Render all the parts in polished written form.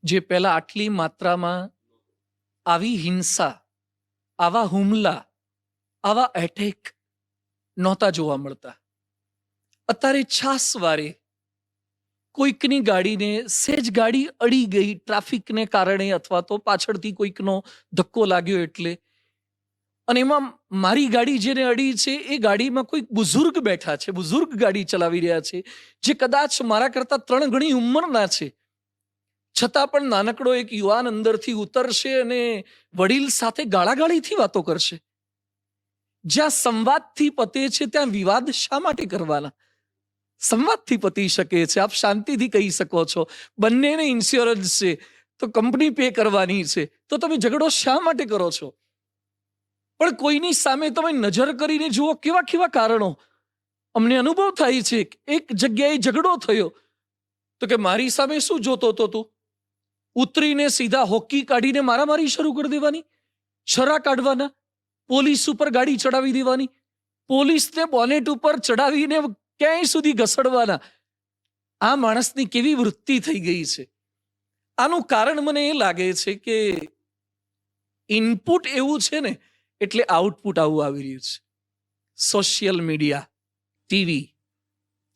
જે પહેલા આટલી માત્રામાં આવી હિંસા, આવા હુમલા, આવા એટેક નહોતા જોવા મળતા. અત્યારે છાસવારે કોઈકની ગાડીને સેજ ગાડી અડી ગઈ ટ્રાફિકને કારણે અથવા તો પાછળથી કોઈકનો ધક્કો લાગ્યો એટલે, અને એમાં મારી ગાડી જેને અડી છે એ ગાડીમાં કોઈક બુઝુર્ગ બેઠા છે, બુઝુર્ગ ગાડી ચલાવી રહ્યા છે, જે કદાચ મારા કરતાં 3 ગણી ઉંમરના છે, છતાં પણ નાનકડો એક યુવાન અંદરથી ઉતરશે અને વડીલ સાથે ગાળાગાળીથી વાતો કરશે. જ્યાં સંવાદથી પતે છે ત્યાં વિવાદ શા માટે કરવાના? સંવાદથી પતી શકે છે, આપ શાંતિથી કહી શકો છો. બંનેને ઇન્સ્યોરન્સ છે તો કંપની પે કરવાની છે, તો તમે ઝઘડો શા માટે કરો છો? પણ કોઈની સામે તમે નજર કરીને જુઓ કેવા કેવા કારણો. અમને અનુભવ થાય છે, એક જગ્યાએ ઝઘડો થયો તો કે મારી સામે શું જોતો હતો તું? ઉતરીને સીધા હોકી કાઢીને મારામારી શરૂ કરી દેવાની, છરા કાઢવાના, પોલીસ ઉપર ગાડી ચડાવી દેવાની, પોલીસને બોનેટ ઉપર ચડાવીને ક્યાંય સુધી ઘસડવાના. આ માણસની કેવી વૃત્તિ થઈ ગઈ છે? આનું કારણ મને એ લાગે છે કે ઇનપુટ એવું છે ને એટલે આઉટપુટ આવું આવી રહ્યું છે. Social media, TV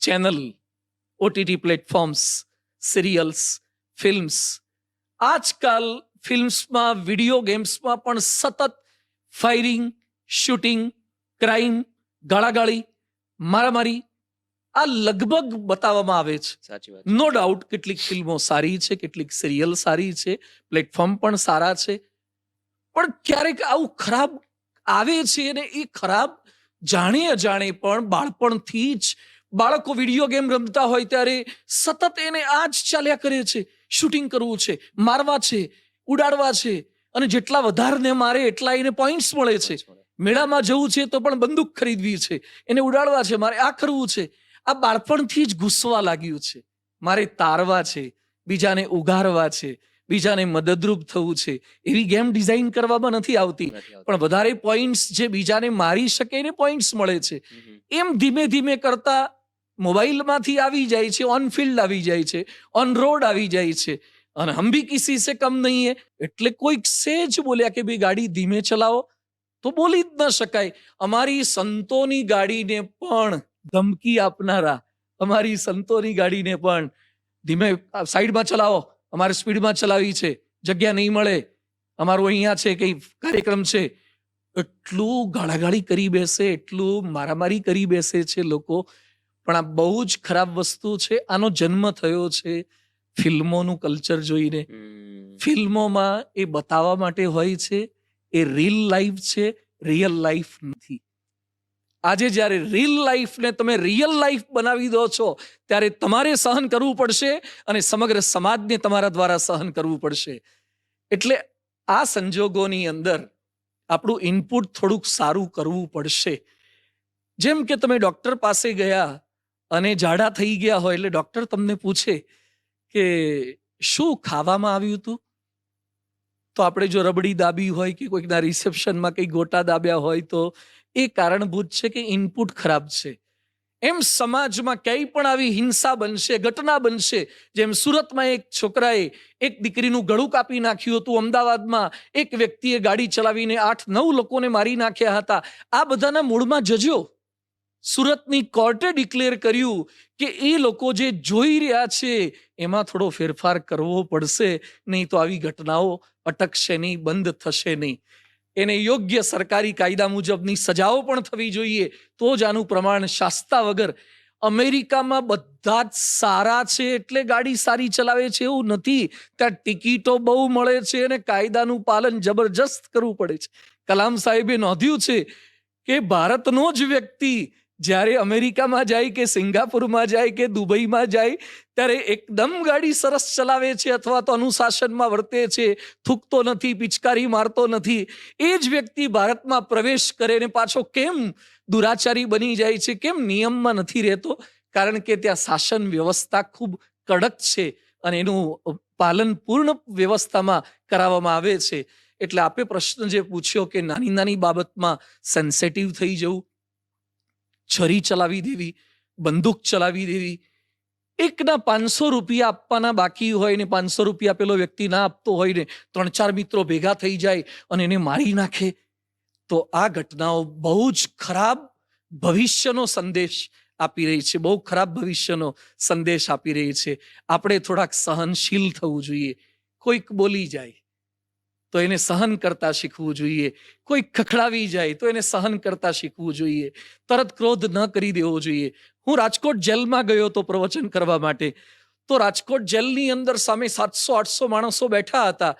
channel, OTT platforms, serials, films. આજકાલ ફિલ્મ્સમાં, વિડીયો ગેમ્સમાં પણ સતત ફાયરિંગ, શૂટિંગ, ક્રાઇમ, ગાળાગાળી, મારામારી આ લગભગ બતાવવામાં આવે છે. સાચી વાત. નો ડાઉટ કેટલીક ફિલ્મો સારી છે, કેટલીક સિરિયલ સારી છે, પ્લેટફોર્મ પણ સારા છે, પણ ક્યારેક આવું ખરાબ આવે છે અને એ ખરાબ જાણે અજાણે પણ બાળપણથી જ બાળકો વિડીયો ગેમ રમતા હોય ત્યારે સતત એને આ જ ચાલ્યા કરે છે. શૂટિંગ કરવું છે, મારવા છે, ઉડાડવા છે, અને જેટલા વધારને મારે એટલા એને પોઈન્ટ્સ મળે છે. મેળામાં જવું છે તો પણ બંદૂક ખરીદવી છે, એને ઉડાડવા છે, મારે આ કરવું છે. આ બાળપણથી જ ઘૂસવા લાગ્યું છે. મારે તારવા છે, બીજાને ઉગારવા છે, બીજાને મદદરૂપ થવું છે. એવી ગેમ ડિઝાઇન કરવામાં નથી આવતી, પણ વધારે પોઈન્ટ્સ જે બીજાને મારી શકે એને પોઈન્ટ્સ મળે છે. એમ ધીમે ધીમે કરતા મોબાઈલમાંથી આવી જાય છે, ઓન ફિલ્ડ આવી જાય છે, ઓન રોડ આવી જાય છે, અને હમ ભી કિસી સે કમ નહીં હે. એટલે કોઈક સેજ બોલ્યા કે ભાઈ ગાડી ધીમે ચલાવો, તો બોલી જ ન શકાય. અમારી સંતોની ગાડીને પણ ધમકી આપનારા, અમારી સંતોની ગાડીને પણ ધીમે સાઈડમાં ચલાવો, અમારે સ્પીડમાં ચલાવી છે, જગ્યા નહીં મળે, અમારું અહીંયા છે કંઈ કાર્યક્રમ છે, એટલું ગાળાગાળી કરી બેસે, એટલું મારામારી કરી બેસે છે લોકો. પણ આ બહુ જ ખરાબ વસ્તુ છે. આનો જન્મ થયો છે ફિલ્મોનું કલ્ચર જોઈને. ફિલ્મોમાં એ બતાવવા માટે હોય છે, એ રીલ લાઈફ છે, રિયલ લાઈફ નથી. આજે જ્યારે રીલ લાઈફને તમે રિયલ લાઈફ બનાવી દો છો ત્યારે તમારે સહન કરવું પડશે, અને સમગ્ર સમાજને તમારા દ્વારા સહન કરવું પડશે. એટલે આ સંજોગોની અંદર આપણું ઇનપુટ થોડુંક સારું કરવું પડશે. જેમ કે તમે ડૉક્ટર પાસે ગયા અને ઝાડા થઈ ગયા હોય એટલે ડૉક્ટર તમને પૂછે કે શું ખાવામાં આવ્યું હતું, તો આપણે જો રબડી દાબી હોય કે કોઈકના રિસેપ્શનમાં કંઈ ગોટા દાબ્યા હોય તો એ કારણભૂત છે કે ઇનપુટ ખરાબ છે. એમ સમાજમાં ક્યાંય પણ આવી હિંસા બનશે, ઘટના બનશે. જેમ સુરતમાં એક છોકરાએ એક દીકરીનું ગળું કાપી નાખ્યું હતું, અમદાવાદમાં એક વ્યક્તિએ ગાડી ચલાવીને 8-9 લોકોને મારી નાખ્યા હતા. આ બધાના મૂળમાં જજો. સુરતની કોર્ટે ડિક્લેર કર્યું કે એ લોકો જે જોઈ રહ્યા છે એમાં થોડો ફેરફાર કરવો પડશે, નહીં તો આવી ઘટનાઓ અટકશે નહીં, બંધ થશે નહીં. એને યોગ્ય સરકારી કાયદા મુજબની સજાઓ પણ થવી જોઈએ, તો જ આનું પ્રમાણ શાસ્તા વગર. અમેરિકામાં બધા જ સારા છે એટલે ગાડી સારી ચલાવે છે એવું નથી. ત્યાં ટિકિટો બહુ મળે છે અને કાયદાનું પાલન જબરજસ્ત કરવું પડે છે. કલામ સાહેબે નોંધ્યું છે કે ભારતનો જ વ્યક્તિ જ્યારે અમેરિકામાં જાય કે સિંગાપુરમાં જાય કે દુબઈમાં જાય ત્યારે એકદમ ગાડી સરસ ચલાવે છે, અથવા તો અનુશાસનમાં વર્તે છે, થૂકતો નથી, પિચકારી મારતો નથી. એ જ વ્યક્તિ ભારતમાં પ્રવેશ કરે ને પાછો કેમ દુરાચારી બની જાય છે, કેમ નિયમમાં નથી રહેતો? કારણ કે ત્યાં શાસન વ્યવસ્થા ખૂબ કડક છે અને એનું પાલન પૂર્ણ વ્યવસ્થામાં કરાવવામાં આવે છે. એટલે આપે પ્રશ્ન જે પૂછ્યો કે નાની નાની બાબતમાં સેન્સેટિવ થઈ જવું, છરી ચલાવી દેવી, બંદૂક ચલાવી દેવી, એકના 500 રૂપિયા આપવાના બાકી હોય ને 500 રૂપિયા પેલો વ્યક્તિ ના આપતો હોય ને 3-4 મિત્રો ભેગા થઈ જાય અને એને મારી નાખે, તો આ ઘટનાઓ બહુ જ ખરાબ ભવિષ્યનો સંદેશ આપી રહી છે, બહુ ખરાબ ભવિષ્યનો સંદેશ આપી રહી છે. આપણે થોડાક સહનશીલ થવું જોઈએ. કોઈક બોલી જાય તો એને સહન કરતા શીખવું જોઈએ, કોઈક ખખડાવી જાય તો એને સહન કરતા શીખવું જોઈએ, તરત ક્રોધ ન કરી દેવો જોઈએ. હું રાજકોટ જેલમાં ગયો હતો પ્રવચન કરવા માટે, તો રાજકોટ જેલની અંદર સામે 700-800 માણસો બેઠા હતા.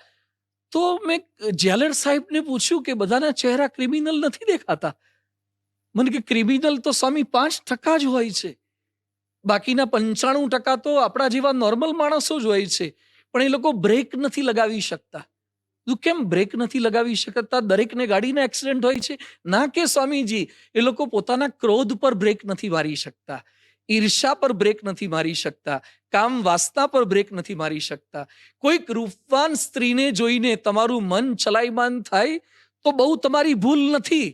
તો મેં જેલર સાહેબને પૂછ્યું કે બધાના ચહેરા ક્રિમિનલ નથી દેખાતા? મને કે ક્રિમિનલ તો સ્વામી 5% જ હોય છે, બાકીના 95% તો આપણા જેવા નોર્મલ માણસો જ હોય છે, પણ એ લોકો બ્રેક નથી લગાવી શકતા. તું કેમ બ્રેક નથી લગાવી શકતા? દરેકને ગાડીના એક્સિડન્ટ હોય છે? ના કે સ્વામીજી, એ લોકો પોતાના ક્રોધ પર બ્રેક નથી મારી શકતા, ઈર્ષા પર બ્રેક નથી મારી શકતા, કામ વાસના પર બ્રેક નથી મારી શકતા. કોઈક રૂપવાન સ્ત્રીને જોઈને તમારું મન ચલાયમાન થાય તો બહુ તમારી ભૂલ નથી,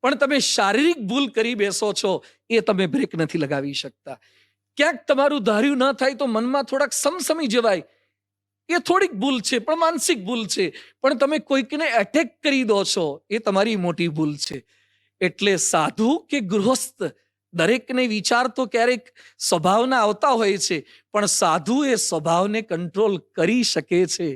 પણ તમે શારીરિક ભૂલ કરી બેસો છો, એ તમે બ્રેક નથી લગાવી શકતા. ક્યાંક તમારું ધાર્યું ન થાય તો મનમાં થોડાક સમસમી જવાય, એ થોડીક ભૂલ છે, પણ માનસિક ભૂલ છે. પણ તમે કોઈકને એટેક કરી દો છો, એ તમારી મોટી ભૂલ છે. એટલે સાધુ કે ગૃહસ્થ, દરેકને વિચાર તો ક્યારેક સ્વભાવના આવતા હોય છે, પણ સાધુ એ સ્વભાવને કંટ્રોલ કરી શકે છે.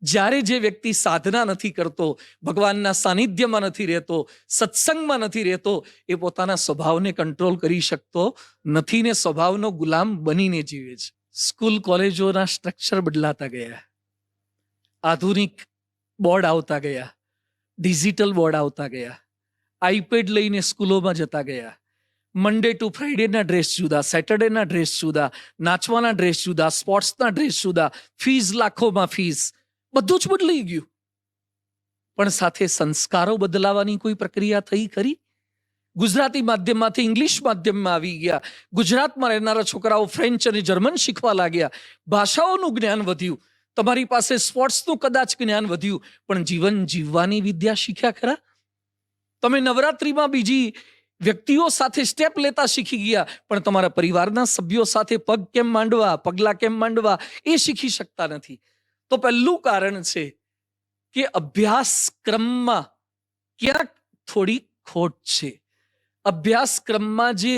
જ્યારે જે વ્યક્તિ સાધના નથી કરતો, ભગવાનના સાનિધ્યમાં નથી રહેતો, સત્સંગમાં નથી રહેતો, એ પોતાના સ્વભાવને કંટ્રોલ કરી શકતો નથી ને સ્વભાવનો ગુલામ બનીને જીવે છે. સ્કૂલ કોલેજોના સ્ટ્રક્ચર બદલાતા ગયા, આધુનિક બોર્ડ આવતા ગયા, ડિજિટલ બોર્ડ આવતા ગયા, આઈપેડ લઈને સ્કૂલોમાં જતા ગયા. મંડે ટુ ફ્રાઈડેના ડ્રેસ જુદા, સેટરડેના ડ્રેસ જુદા, નાચવાના ડ્રેસ જુદા, સ્પોર્ટ્સના ડ્રેસ જુદા, ફીસ લાખોમાં ફીસ, બધું જ બદલાઈ ગયું. પણ સાથે સંસ્કારો બદલાવાની કોઈ પ્રક્રિયા થઈ ખરી? ગુજરાતી માધ્યમમાંથી ઇંગ્લિશ માધ્યમમાં આવી ગયા, ગુજરાતમાં રહેનારા છોકરાઓ ફ્રેન્ચ અને જર્મન શીખવા લાગ્યા, ભાષાઓનું જ્ઞાન વધ્યું, તમારી પાસે સ્પોર્ટ્સનું કદાચ જ્ઞાન વધ્યું, પણ જીવન જીવવાની વિદ્યા શીખ્યા ખરા? તમે નવરાત્રિમાં બીજી વ્યક્તિઓ સાથે સ્ટેપ લેતા શીખી ગયા, પણ તમારા પરિવારના સભ્યો સાથે પગ કેમ માંડવા, પગલા કેમ માંડવા, એ શીખી શકતા નથી. તો પહેલું કારણ છે કે અભ્યાસક્રમમાં ક્યાંક થોડી ખોટ છે. અભ્યાસક્રમમાં જે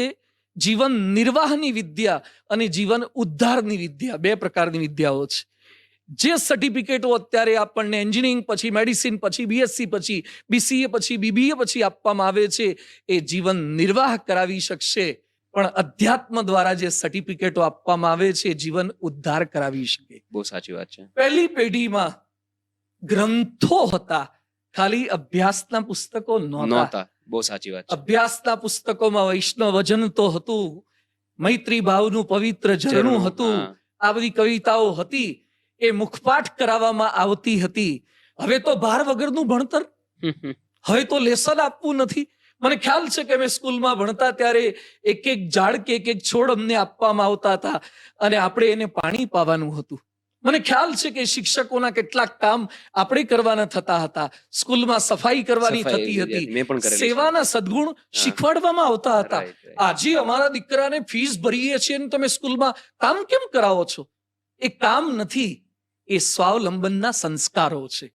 જીવન નિર્વાહની વિદ્યા અને જીવન ઉદ્ધારની વિદ્યા, બે પ્રકારની વિદ્યાઓ છે. જે સર્ટિફિકેટો અત્યારે આપણને એન્જિનિયરિંગ પછી, મેડિસિન પછી, બીએસસી પછી, બીસીએ પછી, બીબીએ પછી આપવામાં આવે છે, એ જીવન નિર્વાહ કરાવી શકશે, પણ અધ્યાત્મ દ્વારા જે સર્ટિફિકેટો આપવામાં આવે છે, જીવન ઉદ્ધાર કરાવી શકે. બહુ સાચી વાત છે. પહેલી પેઢીમાં ગ્રંથો હતા, ખાલી અભ્યાસના પુસ્તકો નહોતા. બહુ સાચી વાત છે. અભ્યાસના પુસ્તકોમાં વૈષ્ણવ વજન તો હતું, મૈત્રી ભાવનું પવિત્ર ઝરણું હતું, આ બધી કવિતાઓ હતી, એ મુખપાઠ કરાવવામાં આવતી હતી. હવે તો ભાર વગરનું ભણતર, હવે તો લેસન આપવું નથી. મને ખ્યાલ છે કે અમે સ્કૂલમાં ભણતા ત્યારે એક એક ઝાડ કે એક એક છોડ અમને આપવામાં આવતા હતા અને આપણે એને પાણી પાવાનું હતું. મને ખ્યાલ છે કે શિક્ષકોના કેટલાક કામ આપણે કરવાના થતા હતા, સ્કૂલમાં સફાઈ કરવાની થતી હતી, સેવાના સદગુણ શીખવાડવામાં આવતા હતા. આજે અમારા દીકરાને ફીસ ભરીએ છીએ અને તમે સ્કૂલમાં કામ કેમ કરાવો છો? એ કામ નથી, એ સ્વાવલંબનના સંસ્કારો છે.